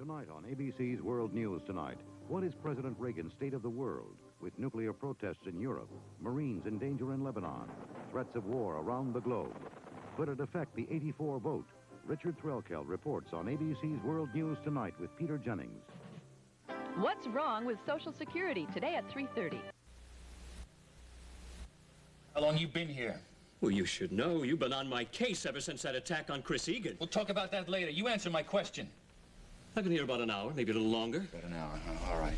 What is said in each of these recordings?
Tonight on ABC's World News Tonight, what is President Reagan's state of the world? With nuclear protests in Europe, Marines in danger in Lebanon, threats of war around the globe. Could it affect the 84 vote? Richard Threlkeld reports on ABC's World News Tonight with Peter Jennings. What's wrong with Social Security? Today at 3:30. How long you been here? Well, you should know. You've been on my case ever since that attack on Chris Egan. We'll talk about that later. You answer my question. I've been here about an hour, maybe a little longer. About an hour, huh? All right.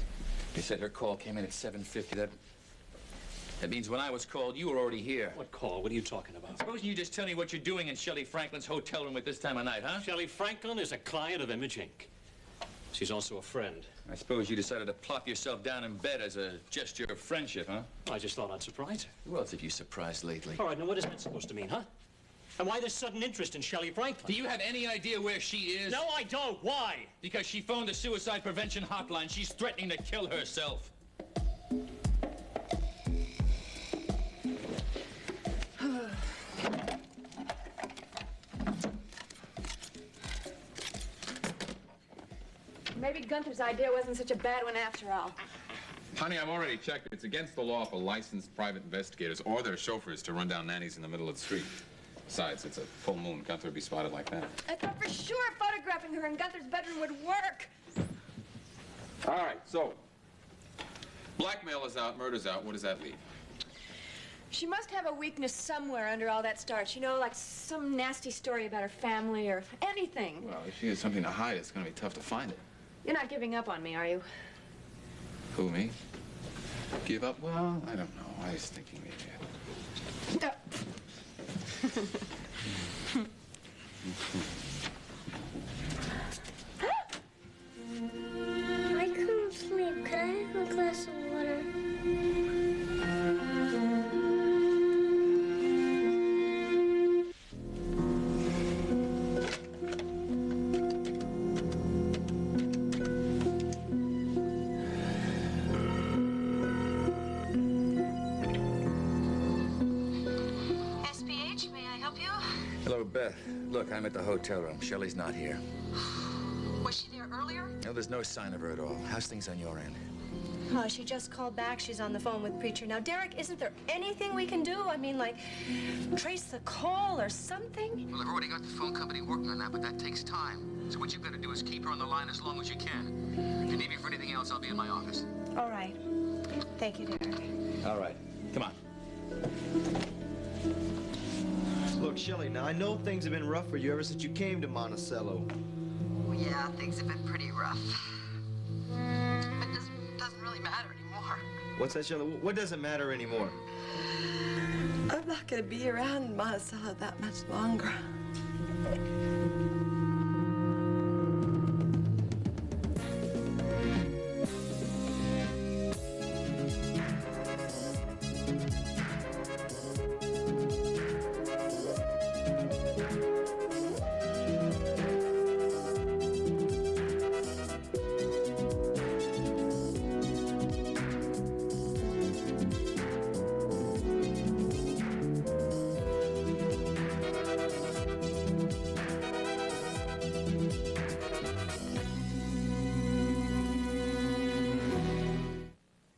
They said her call came in at 7:50. That means when I was called, you were already here. What call? What are you talking about? Supposing you just tell me what you're doing in Shelley Franklin's hotel room at this time of night, huh? Shelley Franklin is a client of Image Inc. She's also a friend. I suppose you decided to plop yourself down in bed as a gesture of friendship, huh? I just thought I'd surprise her. Who else have you surprised lately? All right, now what is that supposed to mean, huh? And why this sudden interest in Shelley Franklin? Do you have any idea where she is? No, I don't. Why? Because she phoned the suicide prevention hotline. She's threatening to kill herself. Maybe Gunther's idea wasn't such a bad one after all. Honey, I've already checked. It's against the law for licensed private investigators or their chauffeurs to run down nannies in the middle of the street. Besides, it's a full moon. Gunther would be spotted like that. I thought for sure photographing her in Gunther's bedroom would work. All right, so blackmail is out, murder's out. What does that leave? She must have a weakness somewhere under all that starch. You know, like some nasty story about her family or anything. Well, if she has something to hide, it's going to be tough to find it. You're not giving up on me, are you? Who, me? Give up? Well, I don't know. I was thinking maybe I couldn't sleep. Could I have a glass of water? Hello, Beth. Look, I'm at the hotel room. Shelley's not here. Was she there earlier? No, there's no sign of her at all. How's things on your end? Oh, she just called back. She's on the phone with Preacher. Now, Derek, isn't there anything we can do? I mean, like, trace the call or something? Well, I've already got the phone company working on that, but that takes time. So what you've got to do is keep her on the line as long as you can. If you need me for anything else, I'll be in my office. All right. Thank you, Derek. All right. Come on. Look, Shelley, now I know things have been rough for you ever since you came to Monticello. Well, yeah, things have been pretty rough. It doesn't really matter anymore. What's that, Shelley? What doesn't matter anymore? I'm not going to be around Monticello that much longer.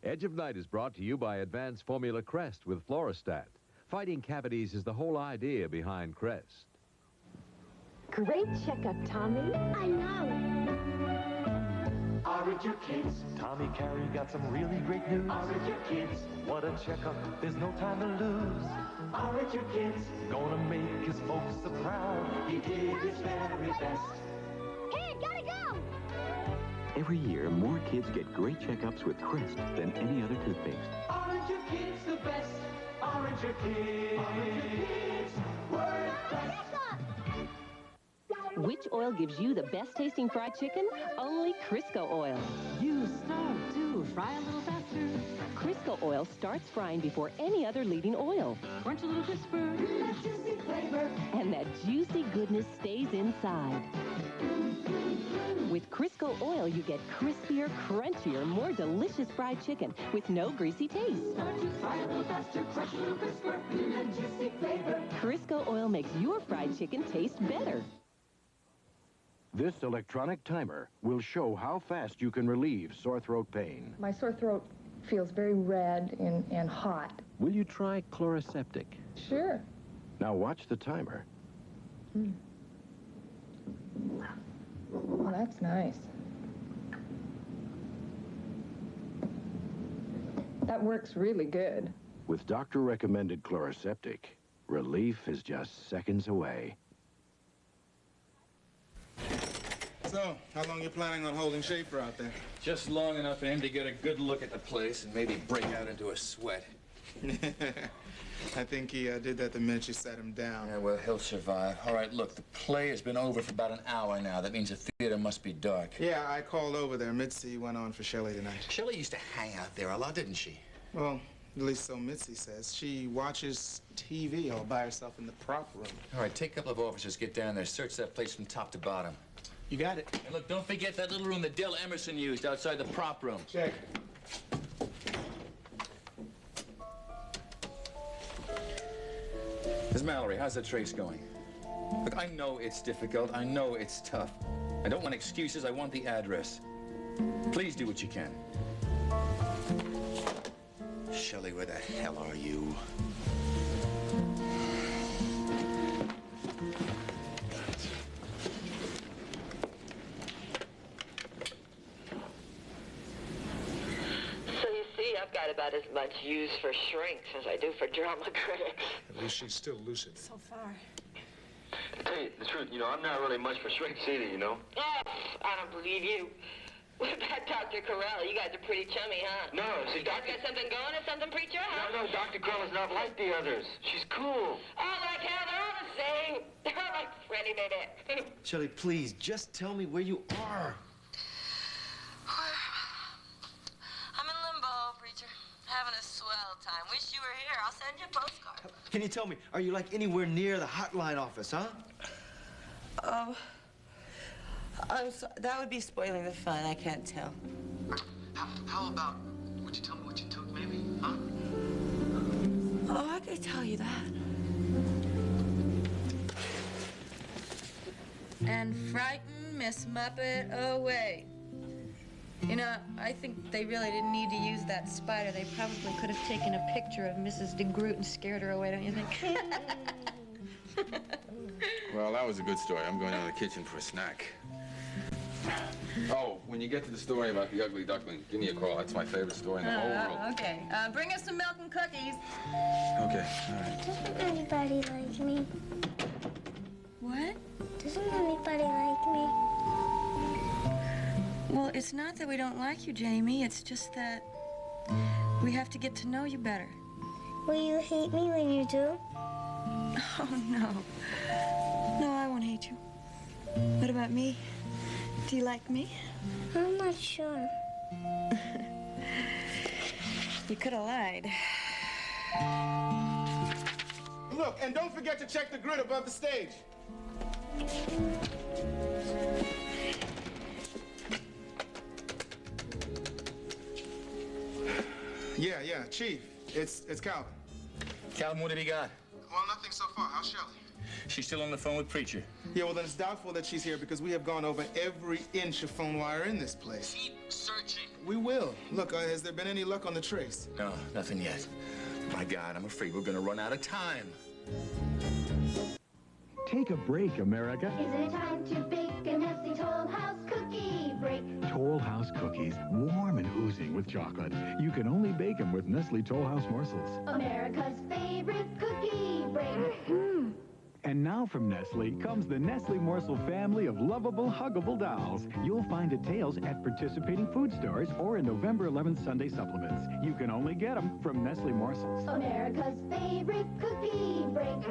Edge of Night is brought to you by Advanced Formula Crest with Floristat. Fighting cavities is the whole idea behind Crest. Great checkup, Tommy. I know. Aren't your kids? Tommy Carey got some really great news. Aren't your kids? What a checkup, there's no time to lose. Aren't your kids? Gonna make his folks so proud. He did his very best. Hey, gotta go! Every year, more kids get great checkups with Crest than any other toothpaste. Aren't your kids the best? Aren't your kids? Aren't your kids worth best? Which oil gives you the best tasting fried chicken? Only Crisco oil. Use stove to fry a little faster. Crisco oil starts frying before any other leading oil. Crunch a little crisper. That juicy flavor. And that juicy goodness stays inside. With Crisco oil, you get crispier, crunchier, more delicious fried chicken with no greasy taste. Start to fry a little faster, crunch a little crisper. That juicy flavor. Crisco oil makes your fried chicken taste better. This electronic timer will show how fast you can relieve sore throat pain. My sore throat feels very red and hot. Will you try Chloraseptic? Sure. Now watch the timer. Well, that's nice. That works really good. With doctor-recommended Chloraseptic, relief is just seconds away. So, how long you planning on holding Schaefer out there? Just long enough for him to get a good look at the place and maybe break out into a sweat. I think he did that the minute you set him down. Yeah, well, he'll survive. All right, look, the play has been over for about an hour now. That means the theater must be dark. Yeah, I called over there. Mitzi went on for Shelley tonight. Shelley used to hang out there a lot, didn't she? Well, at least so Mitzi says. She watches TV all by herself in the prop room. All right, take a couple of officers, get down there, search that place from top to bottom. You got it. And look, don't forget that little room that Dell Emerson used outside the prop room. Check. Miss Mallory, how's the trace going? Look, I know it's difficult. I know it's tough. I don't want excuses. I want the address. Please do what you can. Shelley, where the hell are you? So you see, I've got about as much use for shrinks as I do for drama critics. At least she's still lucid. So far. To tell you the truth, I'm not really much for shrinks either, Oh, I don't believe you. What about Dr. Corral? You guys are pretty chummy, huh? No, see, You guys got something going or something, preacher, huh? No, Dr. Krell is not like the others. She's cool. Oh, like hell, they're all the same. They're all like Freddie Mayday. Shelley, please, just tell me where you are. I'm in limbo, preacher. Having a swell time. Wish you were here. I'll send you a postcard. Can you tell me, are you like anywhere near the hotline office, huh? I'm sorry. That would be spoiling the fun. I can't tell. How about, would you tell me what you took, maybe, huh? Oh, I could tell you that. And frighten Miss Muppet away. You know, I think they really didn't need to use that spider. They probably could have taken a picture of Mrs. DeGroot and scared her away, don't you think? Well, that was a good story. I'm going down to the kitchen for a snack. Oh, when you get to the story about the ugly duckling, give me a call. That's my favorite story in the whole world. Okay. Bring us some milk and cookies. Okay, all right. Doesn't anybody like me? What? Doesn't anybody like me? Well, it's not that we don't like you, Jamie. It's just that we have to get to know you better. Will you hate me when you do? Oh, no. No, I won't hate you. What about me? Do you like me? I'm not sure. You could have lied. Look, and don't forget to check the grid above the stage. Yeah, Chief. It's Calvin. Calvin, what have you got? Well, nothing so far. How's Shelley? She's still on the phone with Preacher. Yeah, well, then it's doubtful that she's here because we have gone over every inch of phone wire in this place. Keep searching. We will. Look, has there been any luck on the trace? No, nothing yet. My God, I'm afraid we're going to run out of time. Take a break, America. Isn't it time to bake a Nestle Toll House cookie break? Toll House cookies, warm and oozing with chocolate. You can only bake them with Nestle Toll House morsels. America's favorite cookie break. And now from Nestle comes the Nestle Morsel family of lovable, huggable dolls. You'll find details at participating food stores or in November 11th Sunday supplements. You can only get them from Nestle Morsels. America's favorite cookie break.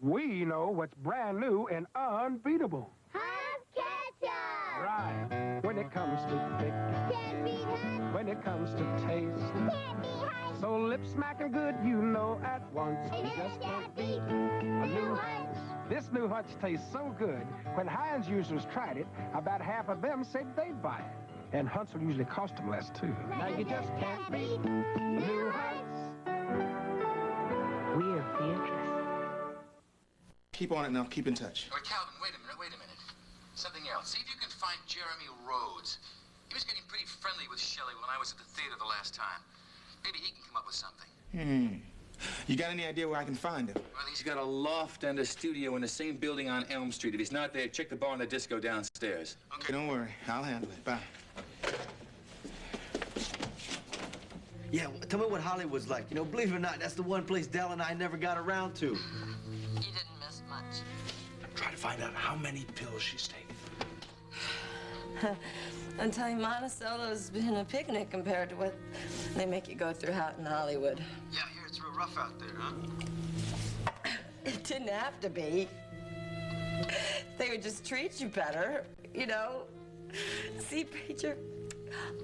We know what's brand new and unbeatable. Hot ketchup! Right. When it comes to thick, Can't beat hot. when it comes to taste, Can't be hot. so lip smacking good, you know at once. And You it just can't beat a new Hunts. This new Hunts tastes so good. When Heinz users tried it, about half of them said they'd buy it. And Hunts will usually cost them less, too. Now you just can't beat new Hunts. We're Beatrice. Keep on it now. Keep in touch. Calvin, wait a minute. something else. See if you can find Jeremy Rhodes. He was getting pretty friendly with Shelley when I was at the theater the last time. Maybe he can come up with something. You got any idea where I can find him? Well, he's got a loft and a studio in the same building on Elm Street. If he's not there, check the bar and the disco downstairs. Okay, don't worry. I'll handle it. Bye. Yeah, tell me what Hollywood's like. You know, believe it or not, that's the one place Dell and I never got around to. You didn't miss much. Try to find out how many pills she's taking. I'm telling you, Monticello's been a picnic compared to what they make you go through out in Hollywood. Yeah, I hear it's real rough out there, huh? It didn't have to be. They would just treat you better, you know? See, Preacher,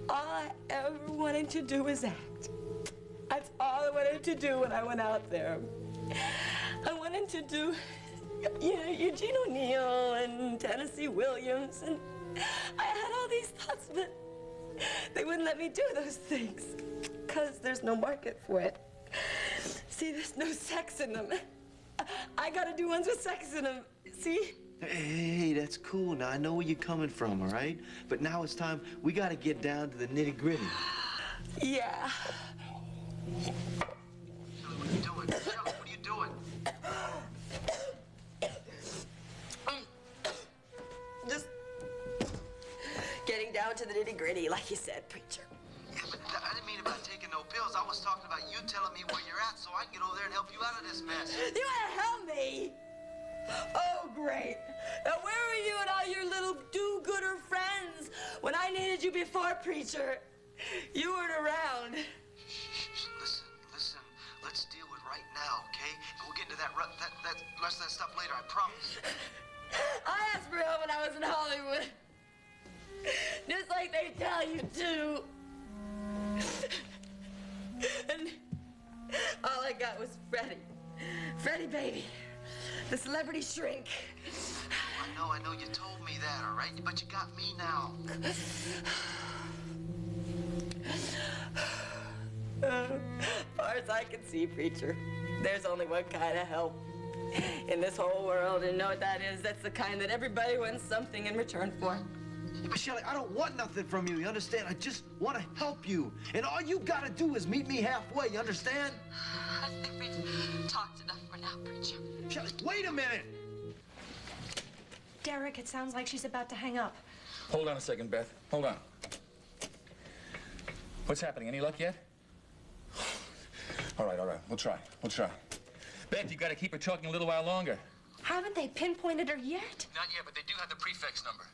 all I ever wanted to do was act. That's all I wanted to do when I went out there. I wanted to do, you know, Eugene O'Neill and Tennessee Williams, and I had all these thoughts, but they wouldn't let me do those things because there's no market for it. See, there's no sex in them. I gotta do ones with sex in them, see? Hey, that's cool. Now, I know where you're coming from, all right? But now it's time, we gotta get down to the nitty-gritty. Yeah. What are you doing? Shelley, what are you doing? Just getting down to the nitty-gritty, like you said, Preacher. Yeah, but I didn't mean about taking no pills. I was talking about you telling me where you're at so I can get over there and help you out of this mess. You want to help me? Oh, great. Now, where were you and all your little do-gooder friends when I needed you before, Preacher? You weren't around. Listen. Let's deal with right now, okay? And we'll get into that rest of that stuff later, I promise. I asked for help when I was in Hollywood. Just like they tell you to. And all I got was Freddie. Freddie, baby. The celebrity shrink. I know, you told me that, all right? But you got me now. Far as I can see, Preacher, there's only one kind of help in this whole world, and you know what that is? That's the kind that everybody wants something in return for. Yeah, but Shelley, I don't want nothing from you, you understand? I just want to help you. And all you gotta do is meet me halfway, you understand? I think we've talked enough for now, Preacher. Shelley, wait a minute! Derek, it sounds like she's about to hang up. Hold on a second, Beth. Hold on. What's happening? Any luck yet? All right. We'll try. Beth, you got to keep her talking a little while longer. Haven't they pinpointed her yet? Not yet, but they do have the prefix number.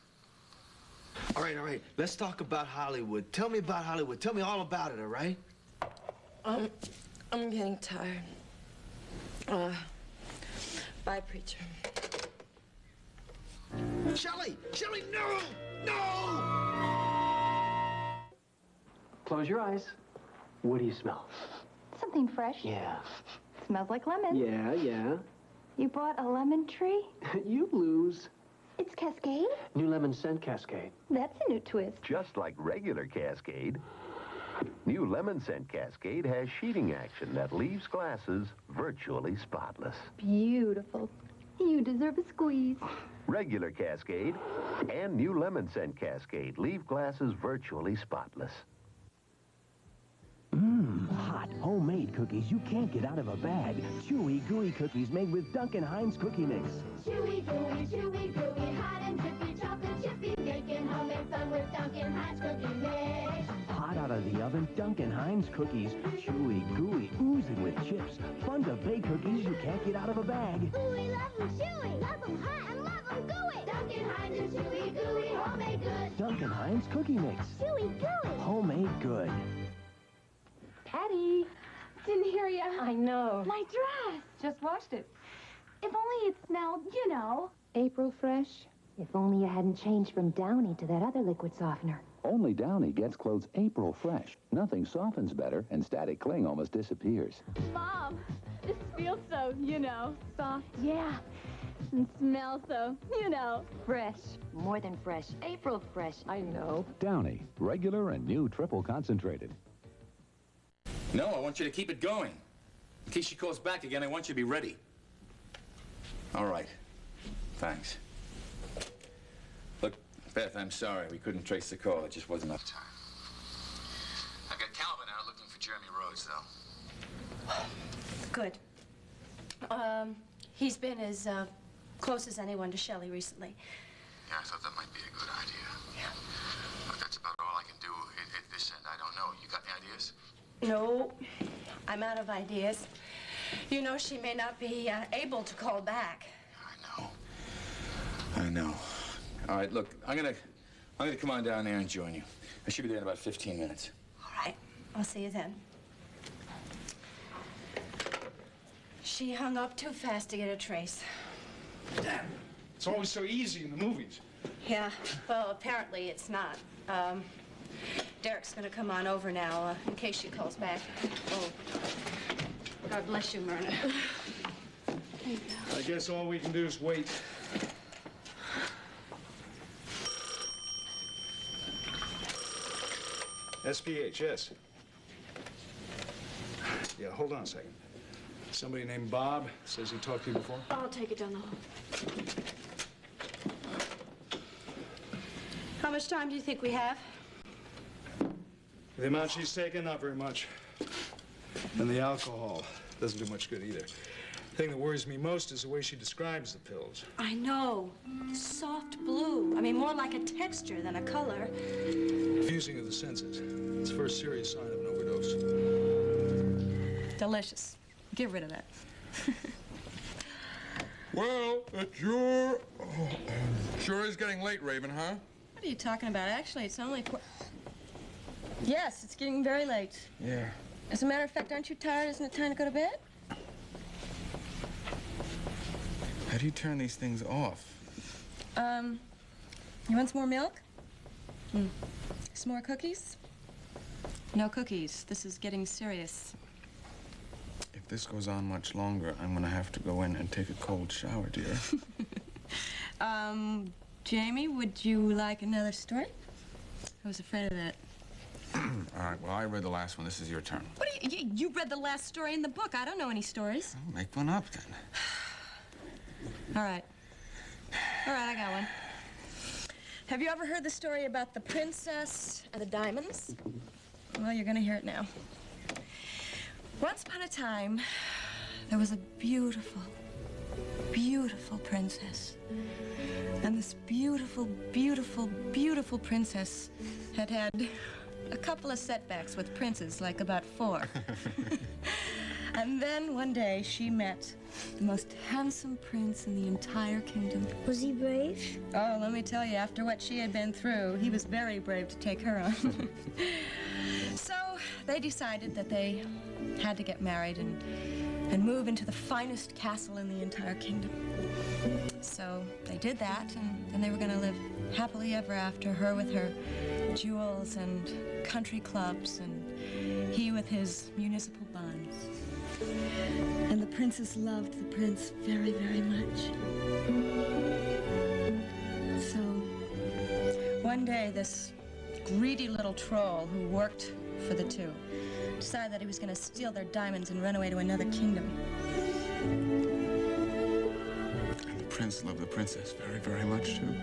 All right. Let's talk about Hollywood. Tell me about Hollywood. Tell me all about it, all right? I'm getting tired. Bye, Preacher. Shelley, no! No! Close your eyes. What do you smell? Something fresh. Yeah. Smells like lemon. Yeah. You bought a lemon tree? You lose. It's Cascade? New lemon scent Cascade. That's a new twist. Just like regular Cascade, new lemon scent Cascade has sheeting action that leaves glasses virtually spotless. Beautiful. You deserve a squeeze. Regular Cascade and new lemon scent Cascade leave glasses virtually spotless. Hot, homemade cookies you can't get out of a bag. Chewy, gooey cookies made with Duncan Hines Cookie Mix. Chewy, gooey, hot and drippy, chocolate chippy, making homemade fun with Duncan Hines Cookie Mix. Hot out of the oven, Duncan Hines cookies. Chewy, gooey, oozing with chips. Fun to bake cookies you can't get out of a bag. Ooh, we love them chewy, love them hot, and love them gooey. Duncan Hines is chewy, gooey, homemade good. Duncan Hines Cookie Mix. Chewy, gooey. Homemade good. Patty, didn't hear ya. I know. My dress. Just washed it. If only it smelled, you know. April fresh. If only you hadn't changed from Downy to that other liquid softener. Only Downy gets clothes April fresh. Nothing softens better, and static cling almost disappears. Mom, this feels so, soft. Yeah. And smells so, fresh. More than fresh. April fresh. I know. Downy, regular and new triple concentrated. No, I want you to keep it going. In case she calls back again, I want you to be ready. All right. Thanks. Beth, I'm sorry. We couldn't trace the call. It just wasn't enough time. I've got Calvin out looking for Jeremy Rhodes, though. Good. He's been as close as anyone to Shelley recently. Yeah, I thought that might be a good idea. Yeah. Look, that's about all I can do at this end. I don't know. You got any ideas? No, I'm out of ideas. You know, she may not be able to call back. I know. All right, look, I'm gonna come on down there and join you. I should be there in about 15 minutes. All right, I'll see you then. She hung up too fast to get a trace. Damn. It's always so easy in the movies. Yeah, well, apparently it's not. Derek's gonna come on over now, in case she calls back. Oh, God bless you, Myrna. I guess all we can do is wait. SPH, yes. Yeah, hold on a second. Somebody named Bob says he talked to you before. I'll take it down the hall. How much time do you think we have? The amount she's taken, not very much. And the alcohol doesn't do much good either. The thing that worries me most is the way she describes the pills. I know. Soft blue. I mean, more like a texture than a color. Confusing of the senses. It's the first serious sign of an overdose. Delicious. Get rid of that. Well, it sure is getting late, Raven, huh? What are you talking about? Actually, it's only... Yes, it's getting very late. Yeah. As a matter of fact, aren't you tired? Isn't it time to go to bed? How do you turn these things off? You want some more milk? Some more cookies? No cookies. This is getting serious. If this goes on much longer, I'm gonna have to go in and take a cold shower, dear. Jamie, would you like another story? I was afraid of that. All right, well, I read the last one. This is your turn. What do you read the last story in the book. I don't know any stories. Well, make one up, then. All right, I got one. Have you ever heard the story about the princess and the diamonds? Well, you're gonna hear it now. Once upon a time, there was a beautiful, beautiful princess. And this beautiful, beautiful, beautiful princess had a couple of setbacks with princes, like about 4. And then one day she met the most handsome prince in the entire kingdom. Was he brave? Oh, let me tell you, after what she had been through, he was very brave to take her on. So they decided that they had to get married and move into the finest castle in the entire kingdom. So they did that, and they were going to live happily ever after, her with her jewels and country clubs, and he with his municipal bonds. And the princess loved the prince very, very much. So one day, this greedy little troll who worked for the two decided that he was going to steal their diamonds and run away to another kingdom. And the prince loved the princess very, very much, too.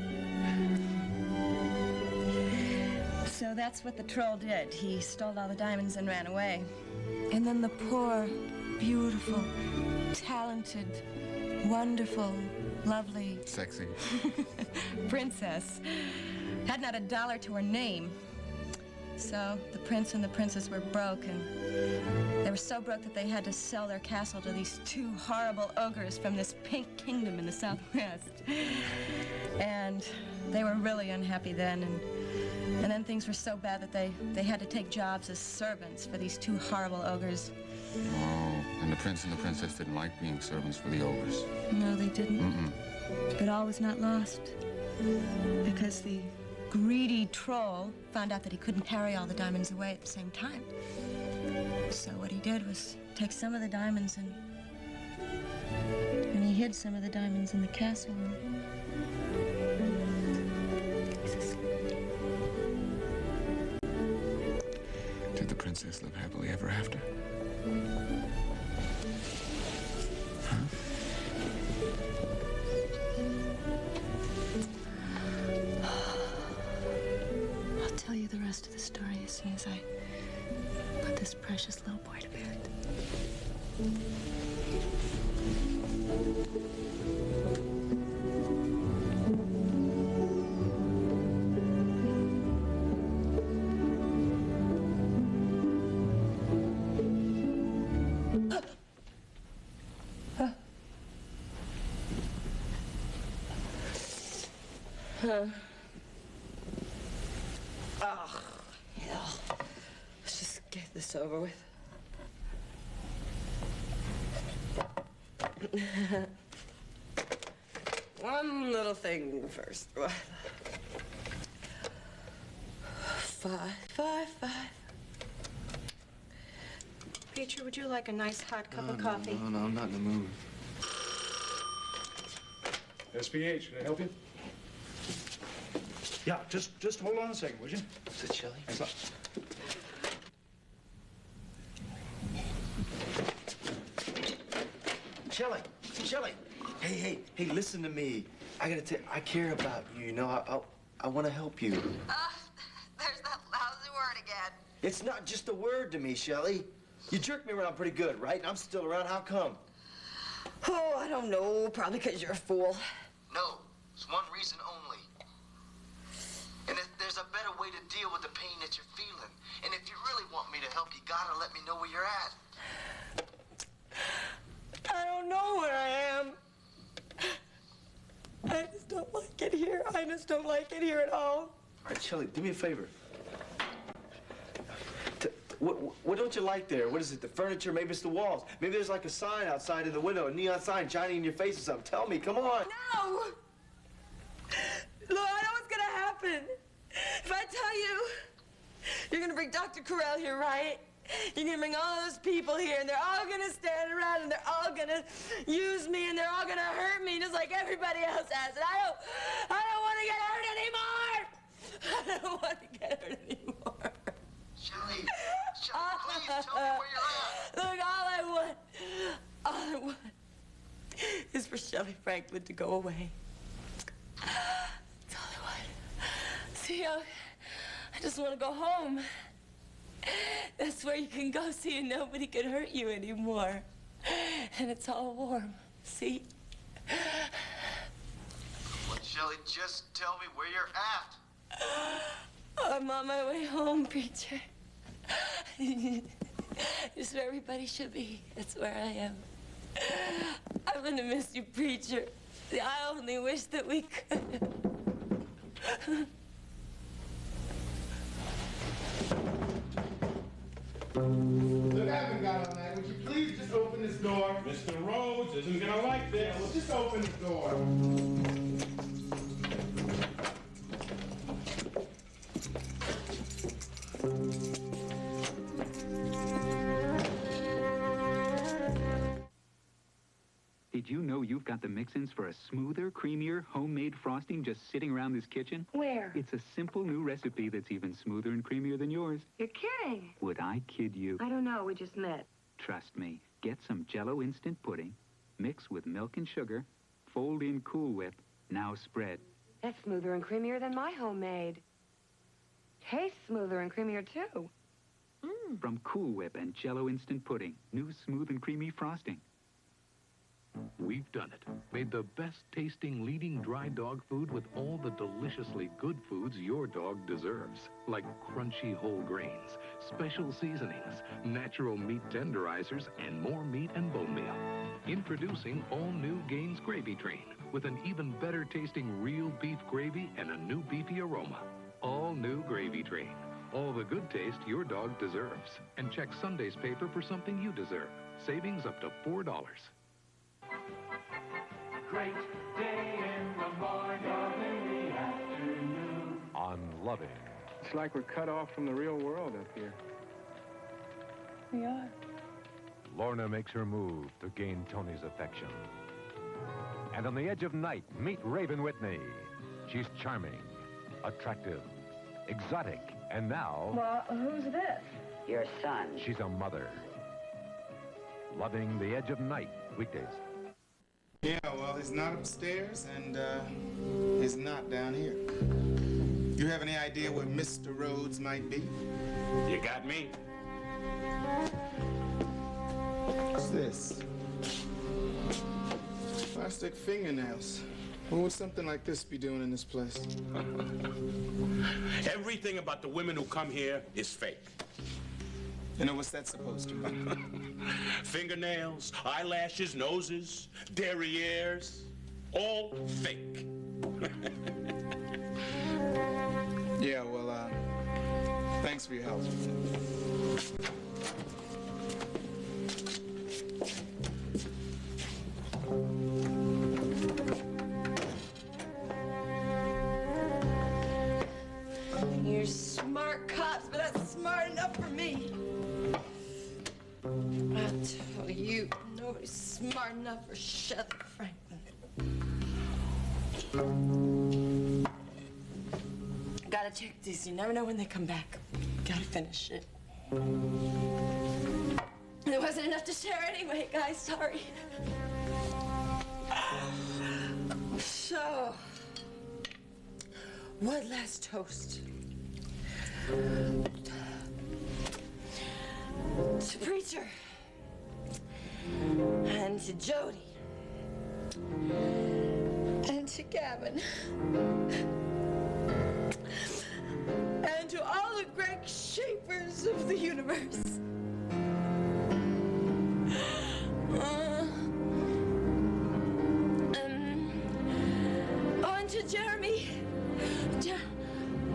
So that's what the troll did. He stole all the diamonds and ran away. And then the poor, beautiful, talented, wonderful, lovely... Sexy. princess had not a dollar to her name. So the prince and the princess were broke, and they were so broke that they had to sell their castle to these 2 horrible ogres from this pink kingdom in the southwest. And they were really unhappy then, and then things were so bad that they had to take jobs as servants for these 2 horrible ogres. Oh, and the prince and the princess didn't like being servants for the ogres. No, they didn't. But all was not lost, because the greedy troll found out that he couldn't carry all the diamonds away at the same time. So what he did was take some of the diamonds and he hid some of the diamonds in the castle. Did the princess live happily ever after? me as I put this precious little boy to bed. Oh, hell. Let's just get this over with. One little thing first. 555. Preacher, would you like a nice hot cup of coffee? No, I'm not in the mood. SPH, can I help you? Yeah, just hold on a second, would you? Is it Shelley? Yes, sir. Shelley. Hey, listen to me. I gotta tell you, I care about you, you know. I want to help you. There's that lousy word again. It's not just a word to me, Shelley. You jerked me around pretty good, right? And I'm still around. How come? Oh, I don't know. Probably because you're a fool. No, it's one reason only. And if there's a better way to deal with the pain that you're feeling. And if you really want me to help, you gotta let me know where you're at. I don't know where I am. I just don't like it here. I just don't like it here at all. All right, Shelley, do me a favor. What don't you like there? What is it, the furniture? Maybe it's the walls. Maybe there's like a sign outside in the window, a neon sign shining in your face or something. Tell me, come on. No! Look, I know what's gonna happen. If I tell you, you're gonna bring Dr. Corral here, right? You're gonna bring all those people here, and they're all gonna stand around, and they're all gonna use me, and they're all gonna hurt me, just like everybody else has. And I don't want to get hurt anymore. I don't want to get hurt anymore. Shelley, please tell me where you're at. Look, all I want is for Shelley Franklin to go away. That's all I want. See, I just want to go home. That's where you can go, see, and nobody can hurt you anymore. And it's all warm, see? Shelley, just tell me where you're at. I'm on my way home, preacher. Just where everybody should be. That's where I am. I'm gonna miss you, preacher. I only wish that we could. Look, I haven't got on that. Would you please just open this door? Mr. Rhodes isn't gonna like this. Well, just open the door. Did you know you've got the mix-ins for a smoother, creamier, homemade frosting just sitting around this kitchen? Where? It's a simple new recipe that's even smoother and creamier than yours. You're kidding. Would I kid you? I don't know. We just met. Trust me. Get some Jell-O instant pudding, mix with milk and sugar, fold in Cool Whip, now spread. That's smoother and creamier than my homemade. Tastes smoother and creamier, too. From Cool Whip and Jell-O instant pudding, new smooth and creamy frosting. We've done it. Made the best-tasting leading dry dog food with all the deliciously good foods your dog deserves. Like crunchy whole grains, special seasonings, natural meat tenderizers, and more meat and bone meal. Introducing all-new Gaines Gravy Train with an even better-tasting real beef gravy and a new beefy aroma. All-new Gravy Train. All the good taste your dog deserves. And check Sunday's paper for something you deserve. Savings up to $4. Great day in the morning, love in the afternoon. Unloving. It's like we're cut off from the real world up here. We are. Lorna makes her move to gain Tony's affection. And on the edge of night, meet Raven Whitney. She's charming, attractive, exotic, and now... Well, who's this? Your son. She's a mother. Loving the Edge of Night, weekdays. Yeah, well, he's not upstairs, and he's not down here. You have any idea where Mr. Rhodes might be? You got me. What's this? Plastic fingernails. What would something like this be doing in this place? Everything about the women who come here is fake. You know, what's that supposed to mean? Fingernails, eyelashes, noses, derrieres, all fake. Yeah, well, thanks for your help. You're smart cops, but that's smart enough for me. I'll tell you, nobody's smart enough for Shelley Franklin. Gotta check these. You never know when they come back. Gotta finish it. There wasn't enough to share anyway, guys. Sorry. So, one last toast. To Preacher. And to Jody. And to Gavin. And to all the great shapers of the universe. Oh, and to Jeremy.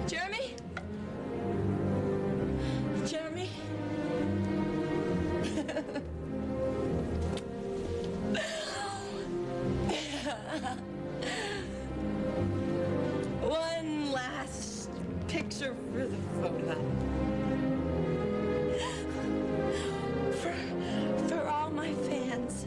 Jeremy? Jeremy? One last picture for the photo album. For all my fans.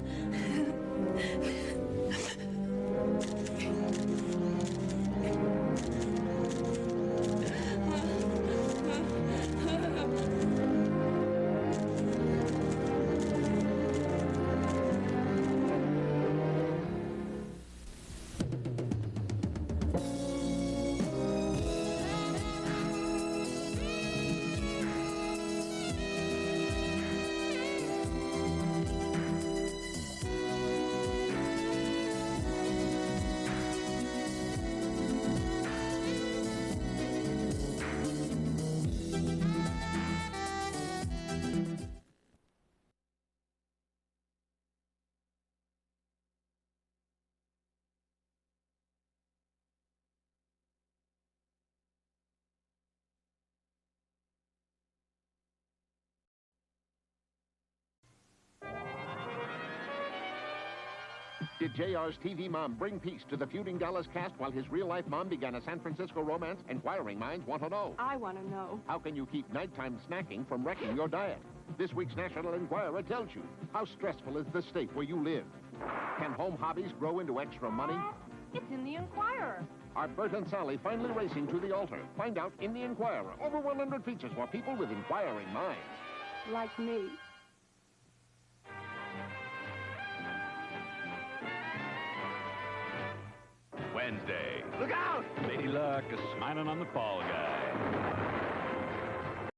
Did JR's TV mom bring peace to the feuding Dallas cast while his real-life mom began a San Francisco romance? Inquiring minds want to know. I want to know. How can you keep nighttime snacking from wrecking your diet? This week's National Enquirer tells you. How stressful is the state where you live? Can home hobbies grow into extra money? It's in the Enquirer. Are Bert and Sally finally racing to the altar? Find out in the Enquirer. Over 100 features for people with inquiring minds. Like me. Wednesday. Look out! Lady Luck is smiling on the fall guy.